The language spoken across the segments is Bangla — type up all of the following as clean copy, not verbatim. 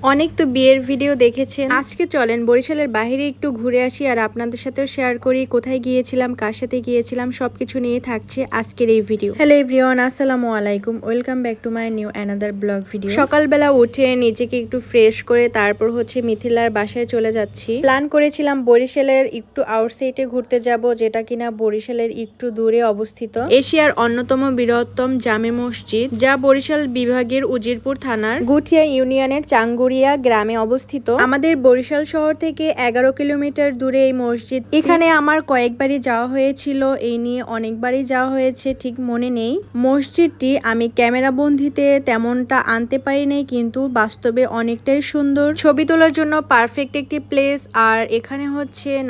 অনেক তো বিয়ের ভিডিও দেখেছেন, আজকে চলেন বরিশালের বাইরে একটু ঘুরে আসি আর আপনাদের সাথেও শেয়ার করি কোথায় গিয়েছিলাম, কার সাথে গিয়েছিলাম, সবকিছু নিয়ে থাকছে আজকের এই ভিডিও। হ্যালো এভরিওয়ান, আসসালামু আলাইকুম, welcome back to my new another blog video. সকালবেলা উঠে নিজেকে একটু ফ্রেশ করে তারপর মিথিলার বাসায় চলে যাচ্ছি। প্ল্যান করেছিলাম বরিশালের একটু আউটসাইডে ঘুরতে যাব, যেটা কিনা বরিশালের একটু দূরে অবস্থিত এশিয়ার অন্যতম বৃহত্তম জামে মসজিদ, যা বরিশাল বিভাগের উজিরপুর থানার গুঠিয়া ইউনিয়নের চাঙ্গুরিয়া গ্রামে অবস্থিত। আমাদের বরিশাল শহর থেকে 11 কিলোমিটার দূরে এই মসজিদ। এখানে আমার কয়েকবারই যাওয়া হয়েছিল, এই নিয়ে অনেকবারই যাওয়া হয়েছে, ঠিক মনে নেই। মসজিদটি আমি ক্যামেরা বন্দিতে তেমনটা আনতে পারি নাই, কিন্তু বাস্তবে অনেকটাই সুন্দর, ছবি তোলার জন্য পারফেক্ট একটি প্লেস। আর এখানে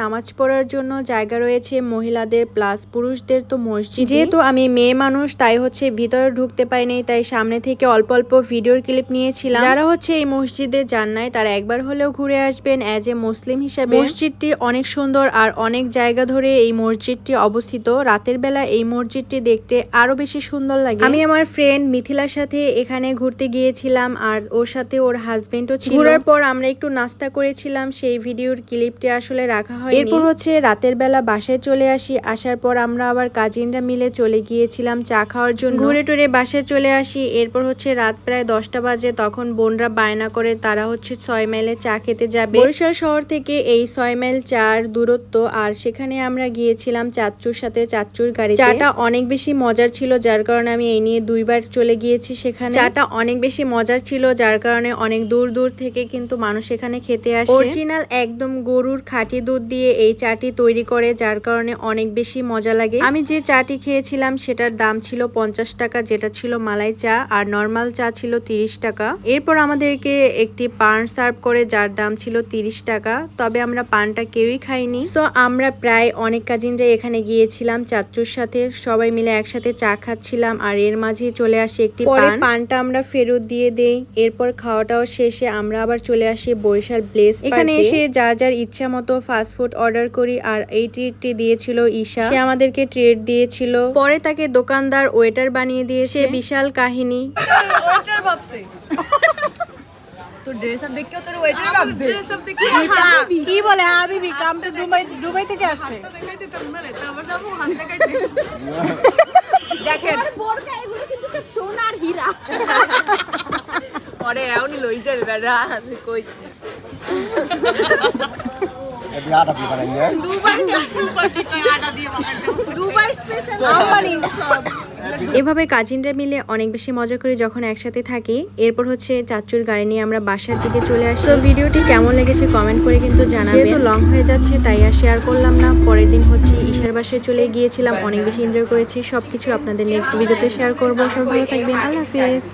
নামাজ পড়ার জন্য জায়গা রয়েছে মহিলাদের প্লাস পুরুষদের। তো মসজিদ, যেহেতু আমি মেয়ে মানুষ, তাই ভিতরে ঢুকতে পারিনি, তাই সামনে থেকে অল্প অল্প ভিডিওর ক্লিপ নিয়েছিলাম। যারা এই মসজিদে যান নাই তারা একবার হলেও ঘুরে আসবেন অ্যাজ এ মুসলিম হিসাবে। মসজিদটি অনেক সুন্দর আর অনেক জায়গা ধরে এই মসজিদটি অবস্থিত। রাতের বেলা এই মসজিদটি দেখতে আরো বেশি সুন্দর লাগে। আমি আমার ফ্রেন্ড মিথিলার সাথে এখানে ঘুরতে গিয়েছিলাম আর ওর সাথে ওর হাজবেন্ডও ছিল। ঘোরার পর আমরা একটু নাস্তা করেছিলাম, সেই ভিডিওর ক্লিপটি আসলে রাখা হয়। এরপর রাতের বেলা বাসায় চলে আসি। আসার পর আমরা আবার কাজিনরা মিলে চলে গিয়েছিলাম চা খাওয়ার জন্য। ঘুরে টুরে বাসায় চলে আসি। এরপর রাত প্রায় 10টা বাজে, তখন বোনরা বায়না করে তারা 6 মাইলে চা খেতে যাবে। বরিশাল শহর থেকে এই 6 মাইল চার দূরত্ব, আর সেখানে আমরা গিয়েছিলাম চাচ্চুর সাথে, চাচ্চুর গাড়ি। চাটা অনেক বেশি মজার ছিল, যার কারণে আমি এই নিয়ে 2বার চলে গিয়েছি সেখানে। চাটা অনেক বেশি মজার ছিল, যার কারণে অনেক দূর দূর থেকে কিন্তু মানুষ এখানে খেতে আসে। অরিজিনাল একদম গরুর খাঁটি দুধ দিয়ে এই চাটি তৈরি করে, যার কারণে অনেক বেশি মজা লাগে। আমি যে চাটি খেয়েছিলাম সেটার দাম ছিল 50 টাকা, যেটা ছিল মালাই চা, আর নর্মাল চা ছিল 30 টাকা। এরপর আমাদেরকে একটি পান সার্ভ করে, যার দাম ছিল 30 টাকা। তবে আমরা পানটা কেউই খাইনি। তো আমরা প্রায় অনেক কাজিনরা এখানে গিয়েছিলাম চাচ্চুর সাথে, সবাই মিলে একসাথে চা খাচ্ছিলাম। আর এর মাঝে চলে আসে একটি পানটা আমরা ফেরত দিয়ে দেই। এরপর খাওয়াটাও শেষে আমরা আবার চলে আসি বরিশাল প্লেস। এখানে এসে যার যার ইচ্ছা মতো ফাস্ট ফুড অর্ডার করি। আর এই ট্রিটটি দিয়েছিল ঈশা, সে আমাদেরকে ট্রিট দিয়েছিল। পরে তাকে দোকানদার ওয়েটার বানিয়ে দিয়েছে। বিশাল কাহিনী। ওয়েটার ভাবছে তো ড্রেস আপ দেখেও তোর ওয়েটার ভাবছে। ড্রেস আপ দেখে কি বলে হাবিবি কাম তো দুবাই থেকে আসছে। দেখাইতে তো না রে, তারপর যাবো হাত দেখাইতে। দেখেন বোরকা এগুলো কিন্তু সব সোনার হীরা। পরে এওনি লই যাবে বেটা, আমি কই এদি আটা দিয়ে বানাইয়া দুবাই স্পেশাল আমবানি সব। এভাবে কাজিনরা মিলে অনেক বেশি মজা করে যখন একসাথে থাকি। এরপর চাচুর গাড়ি নিয়ে আমরা বাসার দিকে চলে আসি। তো ভিডিওটি কেমন লেগেছে কমেন্ট করে কিন্তু জানাবেন। যেহেতু লং হয়ে যাচ্ছে তাই আর শেয়ার করলাম না। পরের দিন ঈশার বাসায় চলে গিয়েছিলাম, অনেক বেশি এনজয় করেছি। সবকিছু আপনাদের নেক্সট ভিডিওতে শেয়ার করবো। সবাই ভালো থাকবেন, আল্লাহ হাফেজ।